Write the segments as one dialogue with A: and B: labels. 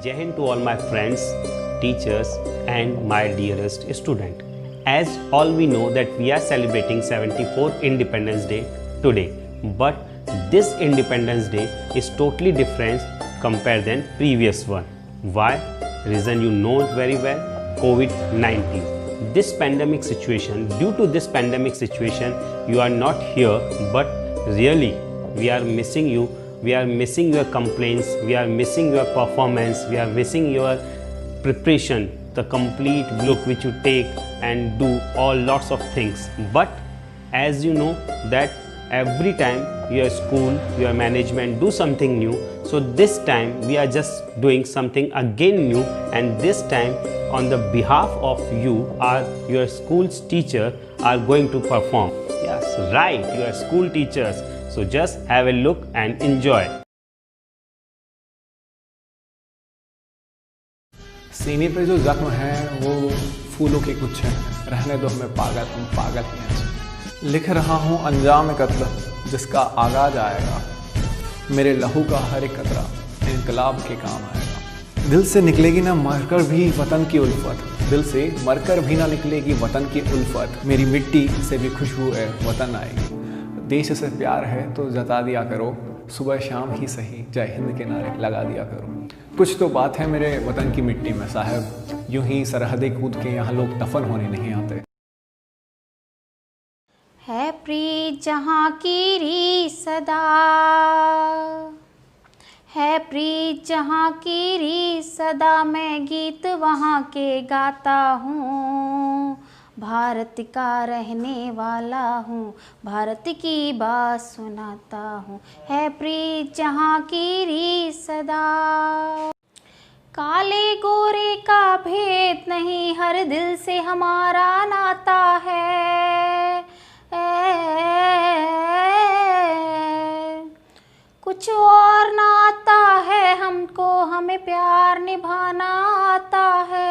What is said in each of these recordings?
A: Jai Hind to all my friends, teachers and my dearest student. As all we know that we are celebrating 74th Independence Day today. But this Independence Day is totally different compared than previous one. Why? Reason you know very well, COVID-19. This pandemic situation, due to this pandemic situation, you are not here, but really we are missing you. We are missing your complaints, we are missing your performance, we are missing your preparation, the complete look which you take and do all lots of things. But as you know that every time your school, your management do something new, so this time we are just doing something again new, and this time on the behalf of you, your school's teacher are going to perform. Yes, right, your school teachers. So just have a look and enjoy.
B: सीने पे जो जख्म है वो फूलों के गुच्छे हैं, रहने दो हमें पागल, हम पागल हैं। लिख रहा हूँ अंजाम कत्ल जिसका आगाज आएगा, मेरे लहू का हर एक कतरा इनकलाब के काम आएगा। दिल से निकलेगी ना मरकर भी वतन की उल्फत, दिल से मरकर भी ना निकलेगी वतन की उल्फत, मेरी मिट्टी से भी खुशबू है वतन आएगी। देश से प्यार है तो जता दिया करो, सुबह शाम ही सही जय हिंद के नारे लगा दिया करो। कुछ तो बात है मेरे वतन की मिट्टी में साहब, यूं ही सरहदें कूद के यहाँ लोग दफन होने नहीं आते।
C: है प्रीत जहाँ की री सदा, है प्रीत जहाँ की री सदा, मैं गीत वहाँ के गाता हूँ। भारत का रहने वाला हूँ, भारत की बात सुनाता हूँ। है प्रीत जहाँ की री सदा, काले गोरे का भेद नहीं, हर दिल से हमारा नाता है। कुछ और नाता है हमको, हमें प्यार निभाना आता है।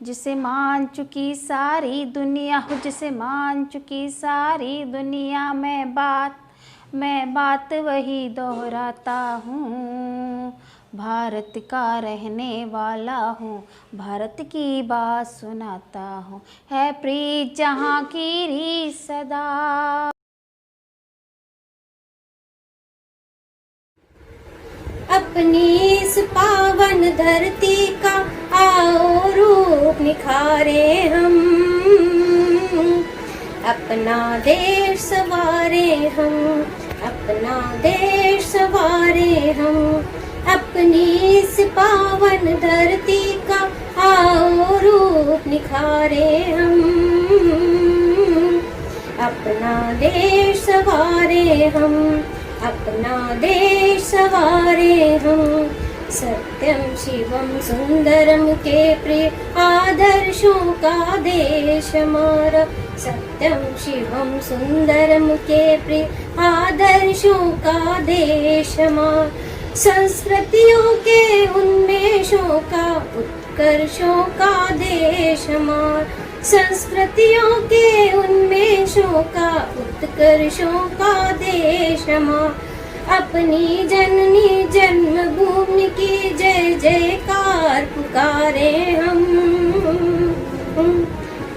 C: जिसे मान चुकी सारी दुनिया हो, जिसे मान चुकी सारी दुनिया, मैं बात वही दोहराता हूँ। भारत का रहने वाला हूँ, भारत की बात सुनाता हूँ। है प्रीत जहाँ की री सदा।
D: अपनी इस पावन धरती का आओ रूप निखारे हम, अपना देश सवारे हम, अपना देश सवारे हम। अपनी इस पावन धरती का आओ रूप निखारे हम, अपना देश सवारे हम, अपना देश सवारे हम। सत्यम शिवम सुंदरम के प्रिय आदर्शों का देश हमारा, सत्यम शिवम सुंदरम के प्रिय आदर्शों का देश हमारा। संस्कृतियों के उन्मेषों का उत्कर्षों का देश हमारा, संस्कृतियों के उन्मेषों का उत्कर्षों का देश हमारा। अपनी जननी जन्मभूमि की जय जयकार पुकारे हम,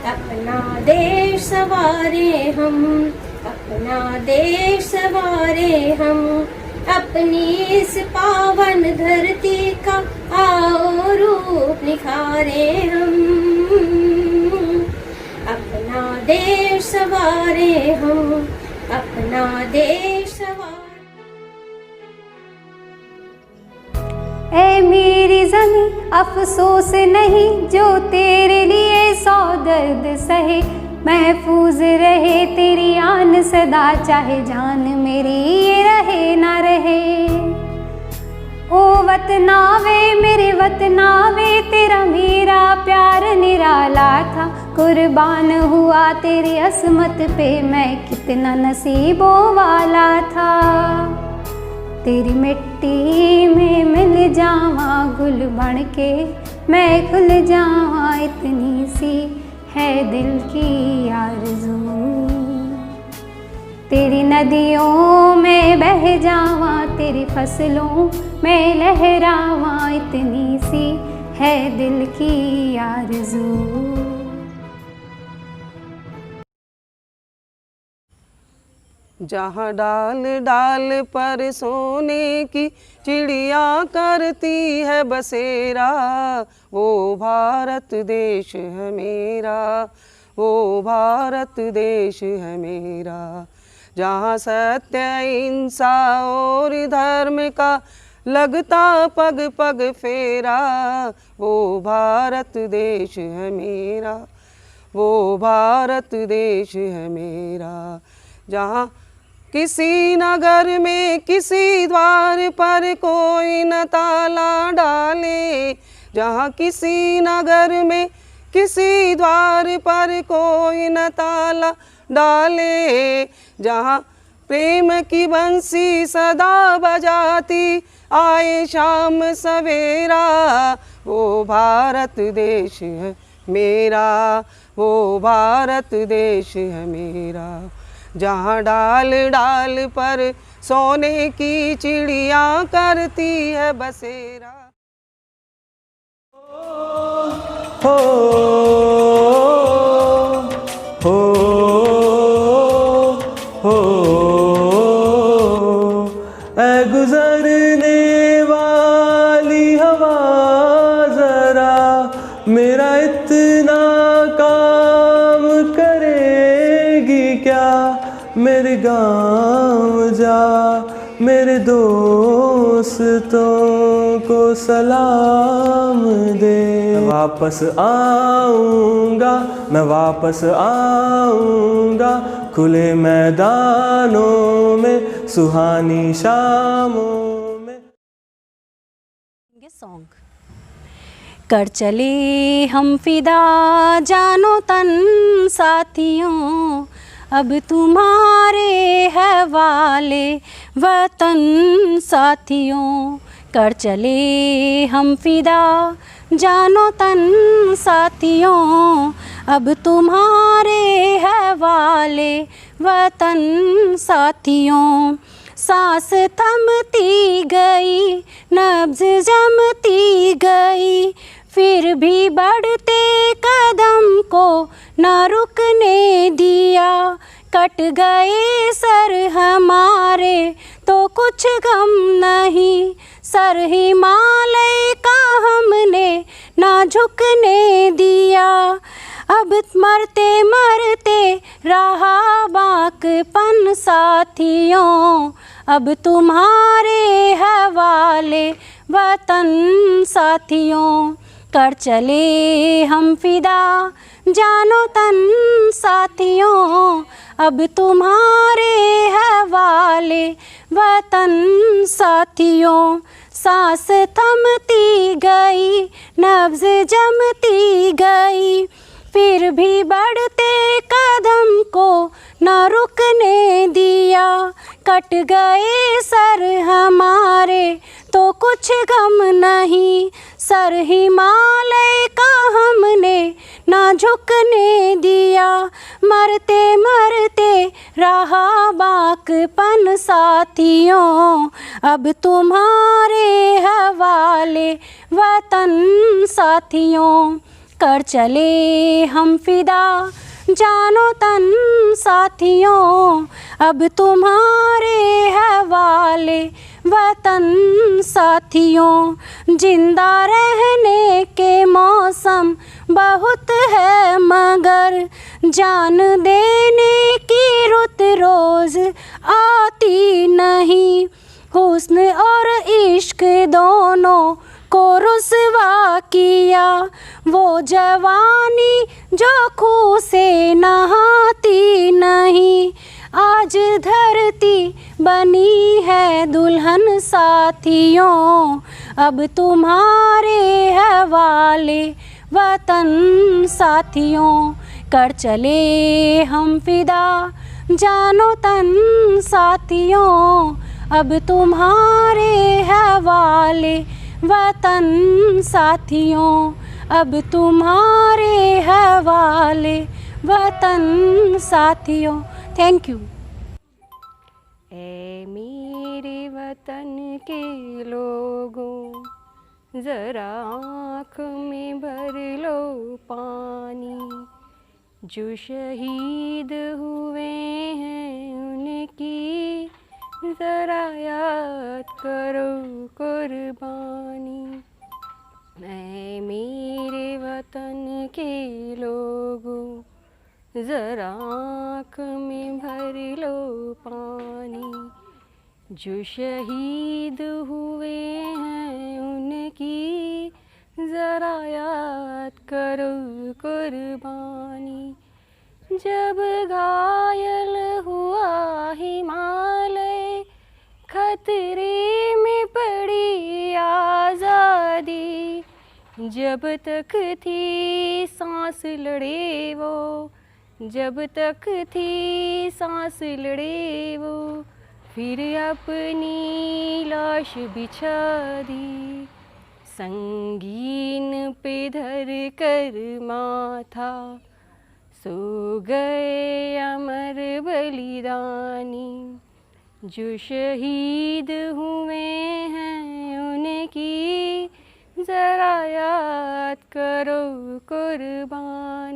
D: अपना देश सवारे हम, अपना देश सवारे हम। अपनी इस पावन धरती का आओ रूप निखारे हम, अपना देश सवारे हम, अपना देश सवारे।
C: ऐ मेरी ज़मीं अफसोस नहीं, जो तेरे लिए सौ दर्द सहे। महफूज रहे तेरी आन सदा, चाहे जान मेरी ये रहे ना रहे। ओ वतनावे मेरे वतनावे, तेरा मेरा प्यार निराला था। कुर्बान हुआ तेरी असमत पे, मैं कितना नसीबों वाला था। तेरी मिट्टी में मिल जावा गुल बन के, मैं खुल जावा, इतनी सी है दिल की आरज़ू। तेरी नदियों में बह जावां, तेरी फसलों में लहरावां, इतनी सी है दिल की आरज़ू।
E: जहाँ डाल डाल पर सोने की चिड़िया करती है बसेरा, वो भारत देश है मेरा, वो भारत देश है मेरा। जहाँ सत्य अहिंसा और धर्म का लगता पग पग फेरा, वो भारत देश है मेरा, वो भारत देश है मेरा। जहाँ किसी नगर में किसी द्वार पर कोई न ताला डाले, जहाँ किसी नगर में किसी द्वार पर कोई न ताला डाले, जहाँ प्रेम की बंसी सदा बजाती आए शाम सवेरा, वो भारत देश है मेरा, वो भारत देश है मेरा। जहाँ डाल डाल पर सोने की चिड़िया करती है बसेरा।
F: हो हो हो ऐ गुजरने वाली हवा जरा मेरा इतना काम करेगी क्या, मेरे गाँव जा मेरे दोस्तों को सलाम दे। वापस आऊँगा मैं वापस आऊँगा, खुले मैदानों में सुहानी शामों में।
C: सॉन्ग कर चले हम फिदा जानो तन साथियों, अब तुम्हारे हवाले वतन साथियों। कर चले हम फिदा जानो तन साथियों, अब तुम्हारे हवाले वतन साथियों। सांस थमती गई नब्ज़ जमती गई, फिर भी बढ़ते कदम को न रुकने दिया। कट गए सर हमारे तो कुछ गम नहीं, सर हिमालय का हमने ना झुकने दिया। अब मरते मरते रहा बाकपन साथियों, अब तुम्हारे हवाले वतन साथियों। कर चले हम फिदा जानो तन साथियों, अब तुम्हारे हवाले वतन साथियों। सांस थमती गई नब्ज़ जमती गई, फिर भी बढ़ते कदम को न रुकने दिया। कट गए सर हमारे तो कुछ गम नहीं, सर हिमालय का हमने ना झुकने दिया। मरते मरते रहा बाकपन साथियों, अब तुम्हारे हवाले वतन साथियों। कर चले हम फिदा जानो तन साथियों, अब तुम्हारे हवाले वतन साथियों। जिंदा रहने के मौसम बहुत है मगर जान देने की रुत रोज़ आती नहीं। हुस्न और इश्क दोनों को रुसवा किया, वो जवानी जो खूह से नहाती नहीं। आज धरती बनी है दुल्हन साथियों, अब तुम्हारे हवाले वतन साथियों। कर चले हम फिदा जानो तन साथियों, अब तुम्हारे हवाले वतन साथियों, अब तुम्हारे हवाले वतन साथियों। Thank you. ऐ मेरे वतन के लोगों, ज़रा आँख में भर लो पानी। जो शहीद हुए हैं उनकी ज़रा याद करो कुर्बानी। ऐ मेरे वतन के लोगों, ज़रा आँख में भर लो पानी। जो शहीद हुए हैं उनकी ज़रा याद करो कुर्बानी। जब घायल हुआ हिमालय, खतरे में पड़ी आज़ादी। जब तक थी सांस लड़े वो, जब तक थी सांस लड़े वो, फिर अपनी लाश बिछा दी। संगीन पे धर कर माथा, सो गए अमर बलिदानी। जो शहीद हुए हैं उनकी ज़रा याद करो कुर्बानी।